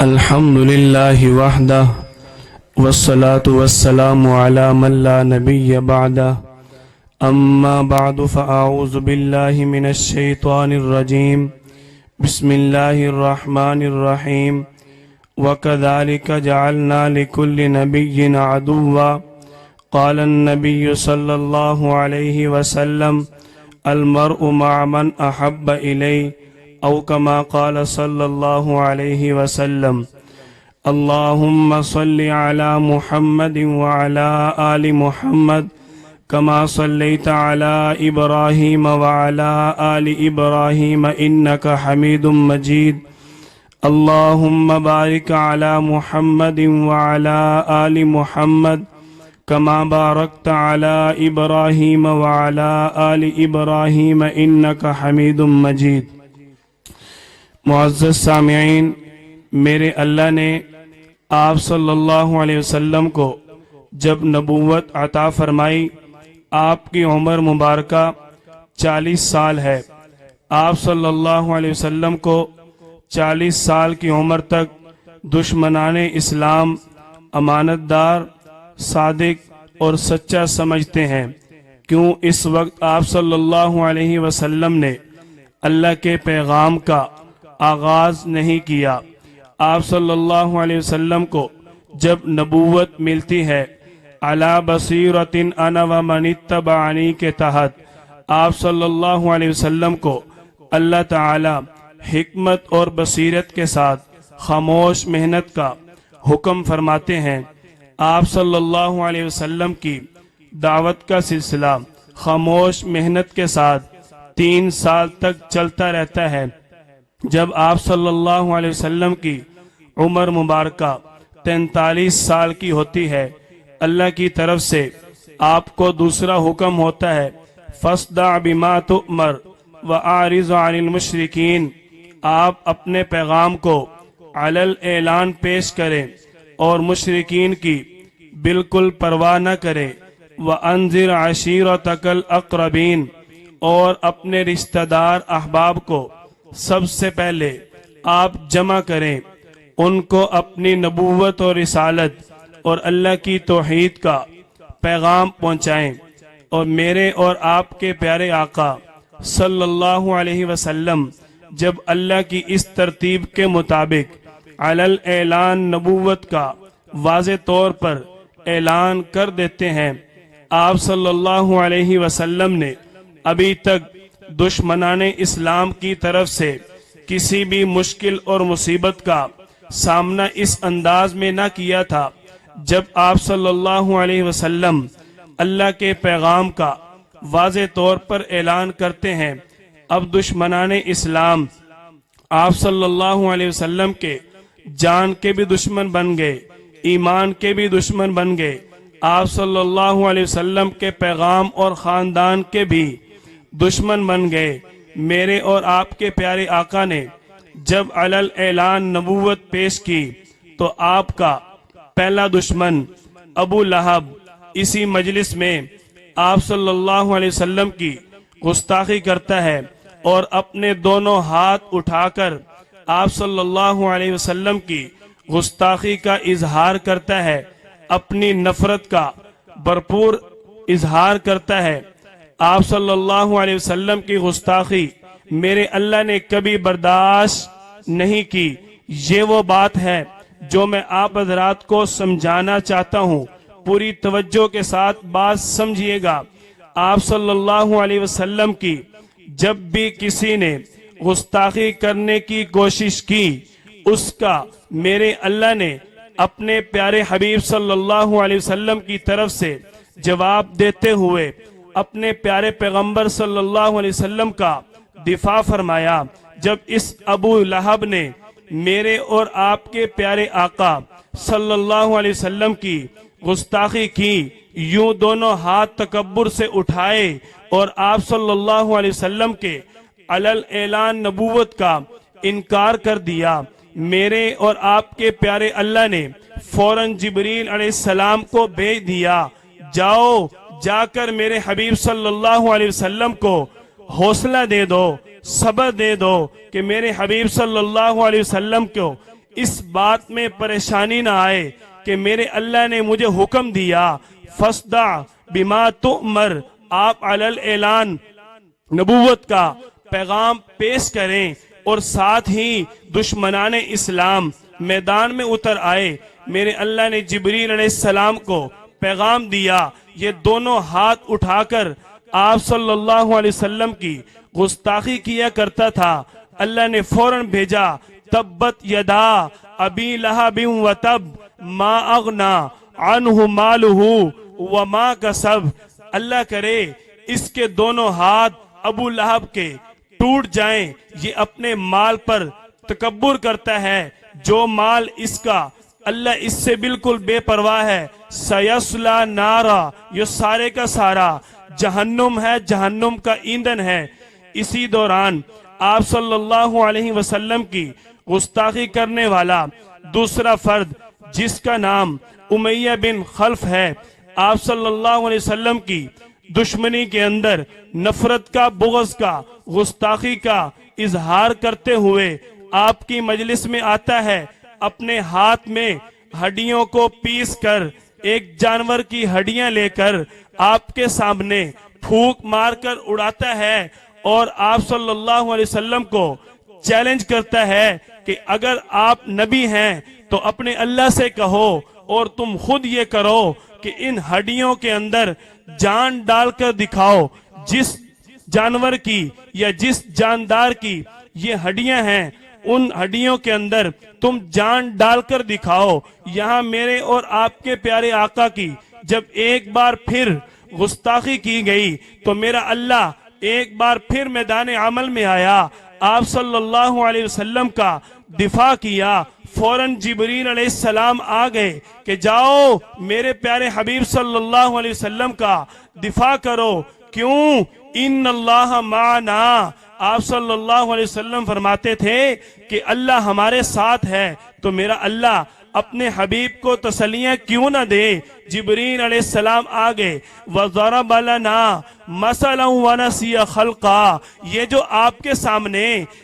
الحمد لله وحده والصلاة والسلام على من لا نبي بعده أما بعد فأعوذ بالله من الشيطان الرجيم بسم الله الرحمن الرحيم وكذلك جعلنا لكل نبي عدوا قال النبي صلى الله عليه وسلم المرء مع من أحب إليه أو كما قال صلى الله عليه وسلم اللهم صل على محمد وعلى آل محمد كما صليت على إبراهيم وعلى آل إبراهيم إنك حميد مجيد اللهم بارك على محمد وعلى آل محمد كما باركت على إبراهيم وعلى آل إبراهيم إنك حميد مجيد۔ معزز سامعین، میرے اللہ نے آپ صلی اللہ علیہ وسلم کو جب نبوت عطا فرمائی، آپ کی عمر مبارکہ 40 سال ہے۔ آپ صلی اللہ علیہ وسلم کو 40 سال کی عمر تک دشمنان اسلام امانت دار، صادق اور سچا سمجھتے ہیں۔ کیوں اس وقت آپ صلی اللہ علیہ وسلم نے اللہ کے پیغام کا آغاز نہیں کیا؟ آپ صلی اللہ علیہ وسلم کو جب نبوت ملتی ہے علی بصیرۃ انا ومن اتبعنی کے تحت، آپ صلی اللہ علیہ وسلم کو اللہ تعالی حکمت اور بصیرت کے ساتھ خاموش محنت کا حکم فرماتے ہیں۔ آپ صلی اللہ علیہ وسلم کی دعوت کا سلسلہ خاموش محنت کے ساتھ 3 سال تک چلتا رہتا ہے۔ جب آپ صلی اللہ علیہ وسلم کی عمر مبارکہ 43 سال کی ہوتی ہے، اللہ کی طرف سے آپ کو دوسرا حکم ہوتا ہے، فاصدع بما تؤمر واعرض عن المشرکین۔ آپ اپنے پیغام کو علی الاعلان پیش کریں اور مشرکین کی بالکل پرواہ نہ کریں۔ وانذر عشیرتک الاقربین، اور اپنے رشتہ دار احباب کو سب سے پہلے آپ جمع کریں، ان کو اپنی نبوت اور رسالت اور اللہ کی توحید کا پیغام پہنچائیں۔ اور میرے اور آپ کے پیارے آقا صلی اللہ علیہ وسلم جب اللہ کی اس ترتیب کے مطابق علی الاعلان نبوت کا واضح طور پر اعلان کر دیتے ہیں، آپ صلی اللہ علیہ وسلم نے ابھی تک دشمنان اسلام کی طرف سے کسی بھی مشکل اور مصیبت کا سامنا اس انداز میں نہ کیا تھا۔ جب آپ صلی اللہ علیہ وسلم اللہ کے پیغام کا واضح طور پر اعلان کرتے ہیں، اب دشمنان اسلام آپ صلی اللہ علیہ وسلم کے جان کے بھی دشمن بن گئے، ایمان کے بھی دشمن بن گئے، آپ صلی اللہ علیہ وسلم کے پیغام اور خاندان کے بھی دشمن بن گئے۔ میرے اور آپ کے پیارے آقا نے جب علی الاعلان نبوت پیش کی تو آپ کا پہلا دشمن ابو لہب اسی مجلس میں آپ صلی اللہ علیہ وسلم کی گستاخی کرتا ہے اور اپنے دونوں ہاتھ اٹھا کر آپ صلی اللہ علیہ وسلم کی گستاخی کا اظہار کرتا ہے، اپنی نفرت کا بھرپور اظہار کرتا ہے۔ آپ صلی اللہ علیہ وسلم کی گستاخی میرے اللہ نے کبھی برداشت نہیں کی۔ یہ وہ بات ہے جو میں آپ حضرات کو سمجھانا چاہتا ہوں، پوری توجہ کے ساتھ بات سمجھیے گا۔ آپ صلی اللہ علیہ وسلم کی جب بھی کسی نے گستاخی کرنے کی کوشش کی، اس کا میرے اللہ نے اپنے پیارے حبیب صلی اللہ علیہ وسلم کی طرف سے جواب دیتے ہوئے اپنے پیارے پیغمبر صلی اللہ علیہ وسلم کا دفاع فرمایا۔ جب اس ابو لہب نے میرے اور آپ کے پیارے آقا صلی اللہ علیہ وسلم کی گستاخی کی، یوں دونوں ہاتھ تکبر سے اٹھائے اور آپ صلی اللہ علیہ وسلم کے علی الاعلان نبوت کا انکار کر دیا، میرے اور آپ کے پیارے اللہ نے فوراً جبریل علیہ السلام کو بھیج دیا، جاؤ جا کر میرے حبیب صلی اللہ علیہ وسلم کو حوصلہ دے دو، صبر دے دو کہ میرے حبیب صلی اللہ علیہ وسلم کو اس بات میں پریشانی نہ آئے کہ میرے اللہ نے مجھے حکم دیا فَاسْدَعْ بِمَا تُؤْمَرْ، آپ علی الاعلان نبوت کا پیغام پیش کریں، اور ساتھ ہی دشمنان اسلام میدان میں اتر آئے۔ میرے اللہ نے جبریل علیہ السلام کو پیغام دیا، یہ دونوں ہاتھ اٹھا کر آپ صلی اللہ علیہ وسلم کی گستاخی کیا کرتا تھا۔ اللہ نے فوراً بھیجا تبت یدا ابی لہب وتب ما اغنا عنہ مالہ وما کسب، اللہ کرے اس کے دونوں ہاتھ ابو لہب کے ٹوٹ جائیں، یہ اپنے مال پر تکبر کرتا ہے، جو مال اس کا اللہ اس سے بالکل بے پرواہ ہے۔ سیصلی نارا، یہ سارے کا سارا جہنم ہے، جہنم کا ایندھن ہے۔ اسی دوران آپ صلی اللہ علیہ وسلم کی گستاخی کرنے والا دوسرا فرد جس کا نام امیہ بن خلف ہے، آپ صلی اللہ علیہ وسلم کی دشمنی کے اندر نفرت کا، بغض کا، گستاخی کا اظہار کرتے ہوئے آپ کی مجلس میں آتا ہے، اپنے ہاتھ میں ہڈیوں کو پیس کر ایک جانور کی ہڈیاں لے کر آپ کے سامنے پھونک مار کر اڑاتا ہے، اور آپ صلی اللہ علیہ وسلم کو چیلنج کرتا ہے کہ اگر آپ نبی ہیں تو اپنے اللہ سے کہو، اور تم خود یہ کرو کہ ان ہڈیوں کے اندر جان ڈال کر دکھاؤ۔ جس جانور کی یا جس جاندار کی یہ ہڈیاں ہیں، ان ہڈیوں کے اندر تم جان ڈال کر دکھاؤ۔ یہاں میرے اور آپ کے پیارے آقا کی جب ایک بار پھر گستاخی کی گئی تو میرا اللہ ایک بار پھر میدان عمل میں آیا، آپ صلی اللہ علیہ وسلم کا دفاع کیا۔ فوراً جبریل علیہ السلام آ گئے کہ جاؤ میرے پیارے حبیب صلی اللہ علیہ وسلم کا دفاع کرو۔ کیوں؟ ان اللہ معنا، آپ صلی اللہ علیہ وسلم فرماتے تھے کہ اللہ ہمارے ساتھ ہے، تو میرا اللہ اپنے حبیب کو تسلیاں کیوں نہ دے؟ جبریل علیہ السلام آگے وَضَرَبَ لَنَا مَثَلًا وَنَسِيَ خَلْقًا، یہ جو آپ کے سامنے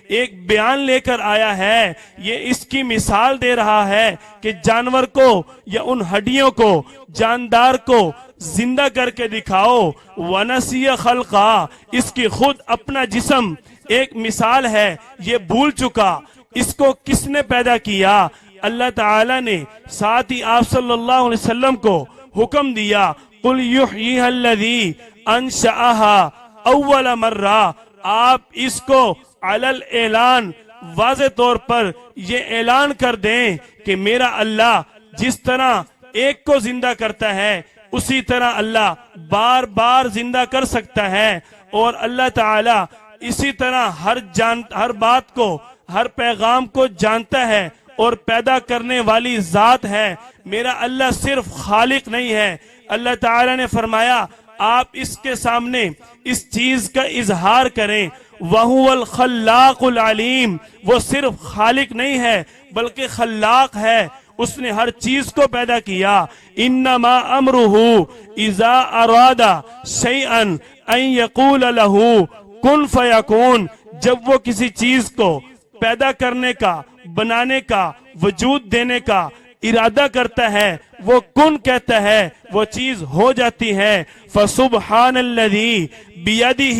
ایک بیان لے کر آیا ہے، یہ اس کی مثال دے رہا ہے کہ جانور کو یا ان ہڈیوں کو، جاندار کو زندہ کر کے دکھاؤ۔ وَنَسِيَ خَلْقًا، اس کی خود اپنا جسم ایک مثال ہے، یہ بھول چکا، اس کو کس نے پیدا کیا؟ اللہ تعالیٰ نے۔ ساتھ ہی آپ صلی اللہ علیہ وسلم کو حکم دیا قُلْ يُحْيِيهَا الَّذِي أَنشَأَهَا أَوَّلَ مَرَّةٍ، آپ اس کو علی الاعلان واضح طور پر یہ اعلان کر دیں کہ میرا اللہ جس طرح ایک کو زندہ کرتا ہے اسی طرح اللہ بار بار زندہ کر سکتا ہے، اور اللہ تعالیٰ اسی طرح ہر بات کو، ہر پیغام کو جانتا ہے اور پیدا کرنے والی ذات ہے۔ میرا اللہ صرف خالق نہیں ہے۔ اللہ تعالیٰ نے فرمایا آپ اس کے سامنے اس چیز کا اظہار کریں، وَهُوَ الْخَلَّاقُ الْعَلِيمُ، وہ صرف خالق نہیں ہے بلکہ خلاق ہے، اس نے ہر چیز کو پیدا کیا۔ انما امرہ اذا اراد شیئا ان یقول لہ کن فیکون، جب وہ کسی چیز کو پیدا کرنے کا، بنانے کا، وجود دینے کا ارادہ کرتا ہے، وہ کن کہتا ہے، وہ چیز ہو جاتی ہے۔ فسبحان الذی بیدہ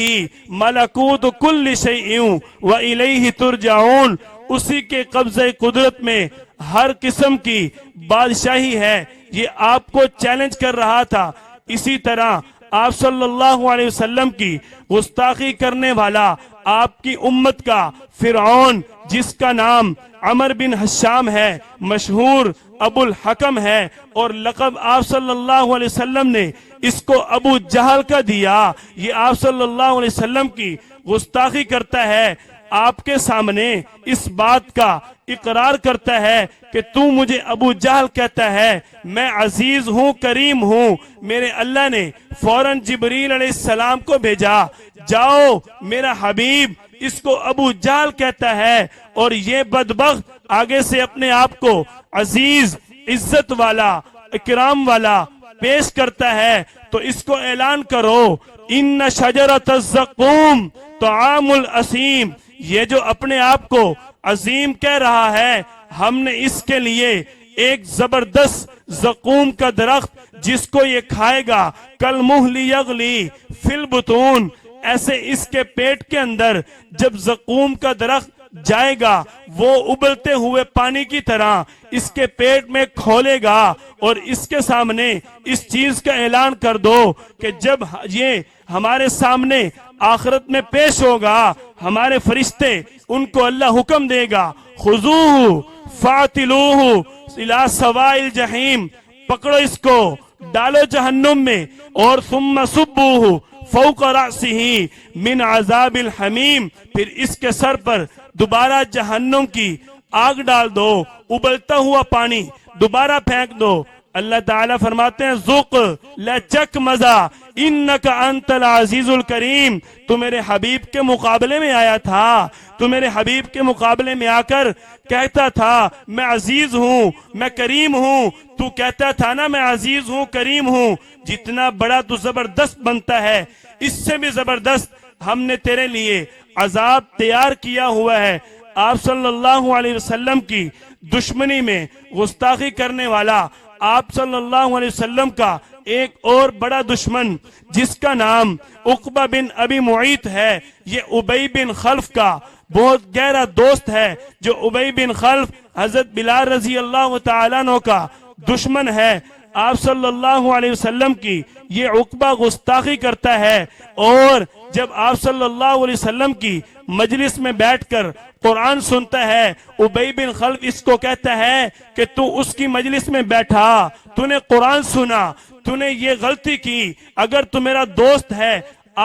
ملکوت کل شیء والیہ ترجعون، اسی کے قبضہ قدرت میں ہر قسم کی بادشاہی ہے۔ یہ آپ کو چیلنج کر رہا تھا۔ اسی طرح آپ صلی اللہ علیہ وسلم کی گستاخی کرنے والا آپ کی امت کا فرعون، جس کا نام عمر بن حشام ہے، مشہور ابو الحکم ہے، اور لقب آپ صلی اللہ علیہ وسلم نے اس کو ابو جہل کا دیا۔ یہ آپ صلی اللہ علیہ وسلم کی گستاخی کرتا ہے، آپ کے سامنے اس بات کا اقرار کرتا ہے کہ تو مجھے ابو جہل کہتا ہے، میں عزیز ہوں، کریم ہوں۔ میرے اللہ نے فوراً جبریل علیہ السلام کو بھیجا، جاؤ میرا حبیب اس کو ابو جہل کہتا ہے، اور یہ بدبخت آگے سے اپنے آپ کو عزیز، عزت والا، اکرام والا پیش کرتا ہے، تو اس کو اعلان کرو ان شجرۃ الزقوم طعام الاسیم، یہ جو اپنے آپ کو عظیم کہہ رہا ہے، ہم نے اس کے لیے ایک زبردست زقوم کا درخت جس کو یہ کھائے گا کل مہلی یغلی فی البطون، ایسے اس کے پیٹ کے اندر جب زقوم کا درخت جائے گا وہ ابلتے ہوئے پانی کی طرح اس کے پیٹ میں کھولے گا، اور اس کے سامنے اس چیز کا اعلان کر دو کہ جب یہ ہمارے سامنے آخرت میں پیش ہوگا، ہمارے فرشتے ان کو اللہ حکم دے گا خذوہ فاعتلوہ الی سواء الجحیم، پکڑو اس کو ڈالو جہنم میں، اور ثم صبوہ فوق رأسہ من عذاب الحمیم، پھر اس کے سر پر دوبارہ جہنم کی آگ ڈال دو، ابلتا ہوا پانی دوبارہ پھینک دو۔ اللہ تعالیٰ فرماتے ہیں ذوق لچک مزہ انکا انت العزیز الکریم، تو میرے حبیب کے مقابلے میں آیا تھا، تو میرے حبیب کے مقابلے میں آ کر کہتا تھا میں عزیز ہوں، میں کریم ہوں، تو کہتا تھا نا میں عزیز ہوں کریم ہوں، جتنا بڑا تو زبردست بنتا ہے اس سے بھی زبردست ہم نے تیرے لیے عذاب تیار کیا ہوا ہے۔ آپ صلی اللہ علیہ وسلم کی دشمنی میں گستاخی کرنے والا آپ صلی اللہ علیہ وسلم کا ایک اور بڑا دشمن جس کا نام عقبہ بن ابی معیط ہے، یہ ابی بن خلف کا بہت گہرا دوست ہے، جو ابی بن خلف حضرت بلال رضی اللہ تعالیٰ عنہ کا دشمن ہے۔ آپ صلی اللہ علیہ وسلم کی یہ عقبہ گستاخی کرتا ہے، اور جب آپ صلی اللہ علیہ وسلم کی مجلس میں بیٹھ کر قرآن سنتا ہے، ابی بن خلف اس کو کہتا ہے کہ تو اس کی مجلس میں بیٹھا، تو نے قرآن سنا، تو نے یہ غلطی کی، اگر تو میرا دوست ہے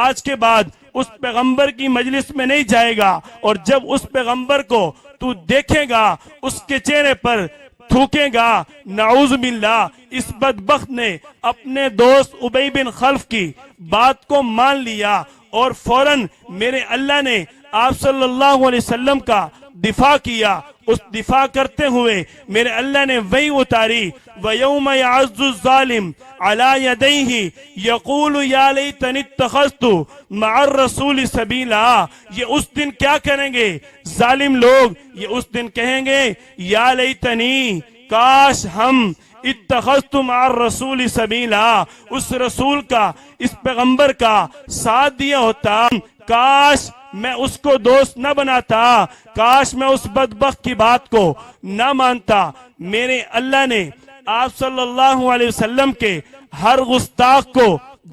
آج کے بعد اس پیغمبر کی مجلس میں نہیں جائے گا، اور جب اس پیغمبر کو تو دیکھے گا اس کے چہرے پر تھوکے گا۔ نعوذ باللہ، اس بدبخت نے اپنے دوست ابی بن خلف کی بات کو مان لیا، اور فوراً میرے اللہ نے آپ صلی اللہ علیہ وسلم کا دفاع کیا۔ اس دفاع کرتے ہوئے میرے اللہ نے وہی اتاری وَيَوْمَ يَعَزُّ الظَّالِمُ عَلَى يَدَيْهِ يَقُولُ يَا لَيْتَنِي اتَّخَذْتُ مَعَ الرَّسُولِ سَبِيلًا، یہ اس دن کیا کریں گے ظالم لوگ؟ یہ اس دن کہیں گے یا لیتنی، کاش ہم اتخذت مع الرسول سبیلا، اس رسول کا اس پیغمبر کا ساتھ دیا ہوتا، کاش میں اس کو دوست نہ بناتا، کاش میں اس بدبخت کی بات کو نہ مانتا۔ میرے اللہ نے آپ صلی اللہ علیہ وسلم کے ہر گستاخ کو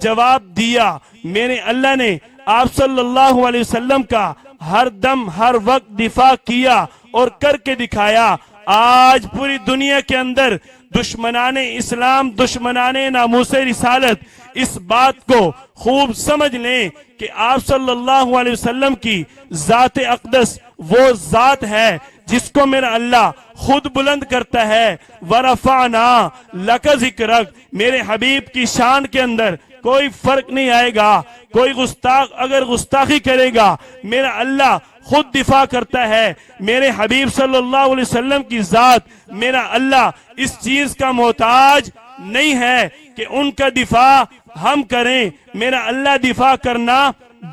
جواب دیا، میرے اللہ نے آپ صلی اللہ علیہ وسلم کا ہر دم ہر وقت دفاع کیا اور کر کے دکھایا۔ آج پوری دنیا کے اندر دشمنان اسلام، دشمنان ناموس رسالت اس بات کو خوب سمجھ لیں کہ آپ صلی اللہ علیہ وسلم کی ذات اقدس وہ ذات ہے جس کو میرا اللہ خود بلند کرتا ہے۔ وَرَفَعْنَا لَكَ ذِكْرَكَ، میرے حبیب کی شان کے اندر کوئی فرق نہیں آئے گا۔ کوئی گستاخ اگر گستاخی کرے گا میرا اللہ خود دفاع کرتا ہے۔ میرے حبیب صلی اللہ علیہ وسلم کی ذات، میرا اللہ اس چیز کا محتاج نہیں ہے کہ ان کا دفاع ہم کریں، میرا اللہ دفاع کرنا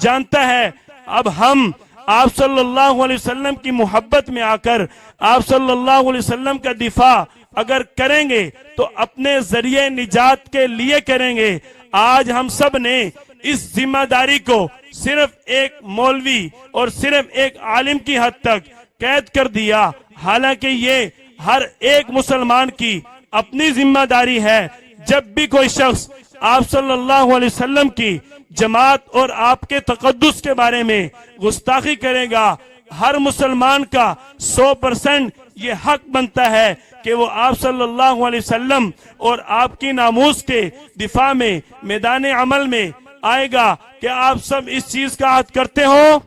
جانتا ہے۔ اب ہم آپ صلی اللہ علیہ وسلم کی محبت میں آ کر آپ صلی اللہ علیہ وسلم کا دفاع اگر کریں گے تو اپنے ذریعے نجات کے لیے کریں گے۔ آج ہم سب نے اس ذمہ داری کو صرف ایک مولوی اور صرف ایک عالم کی حد تک قید کر دیا، حالانکہ یہ ہر ایک مسلمان کی اپنی ذمہ داری ہے۔ جب بھی کوئی شخص آپ صلی اللہ علیہ وسلم کی جماعت اور آپ کے تقدس کے بارے میں گستاخی کرے گا، ہر مسلمان کا 100% یہ حق بنتا ہے کہ وہ آپ صلی اللہ علیہ وسلم اور آپ کی ناموس کے دفاع میں میدان عمل میں آئے گا۔ کہ آپ سب اس چیز کا عہد کرتے ہو؟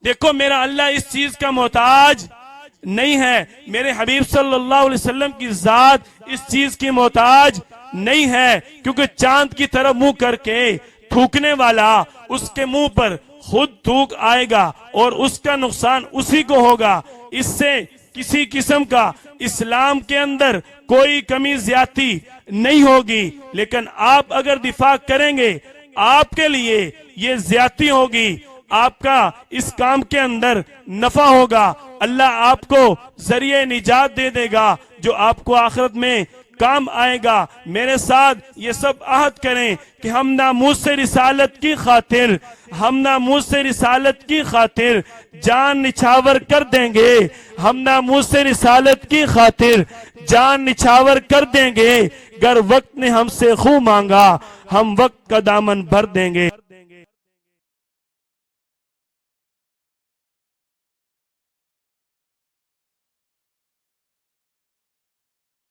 دیکھو میرا اللہ اس چیز کا محتاج نہیں ہے، میرے حبیب صلی اللہ علیہ وسلم کی ذات اس چیز کی محتاج نہیں ہے، کیونکہ چاند کی طرف منہ کر کے تھوکنے والا اس کے منہ پر خود تھوک آئے گا اور اس کا نقصان اسی کو ہوگا۔ اس سے کسی قسم کا اسلام کے اندر کوئی کمی زیادتی نہیں ہوگی، لیکن آپ اگر دفاع کریں گے آپ کے لیے یہ زیادتی ہوگی۔ آپ کا اس کام کے اندر نفع ہوگا، اللہ آپ کو ذریعہ نجات دے دے گا جو آپ کو آخرت میں کام آئے گا۔ میرے ساتھ یہ سب عہد کریں کہ ہم ناموس رسالت کی خاطر، ہم ناموس رسالت کی خاطر جان نچھاور کر دیں گے، ہم ناموس رسالت کی خاطر جان نچھاور کر دیں گے۔ گر وقت نے ہم سے خوں مانگا، ہم وقت کا دامن بھر دیں گے۔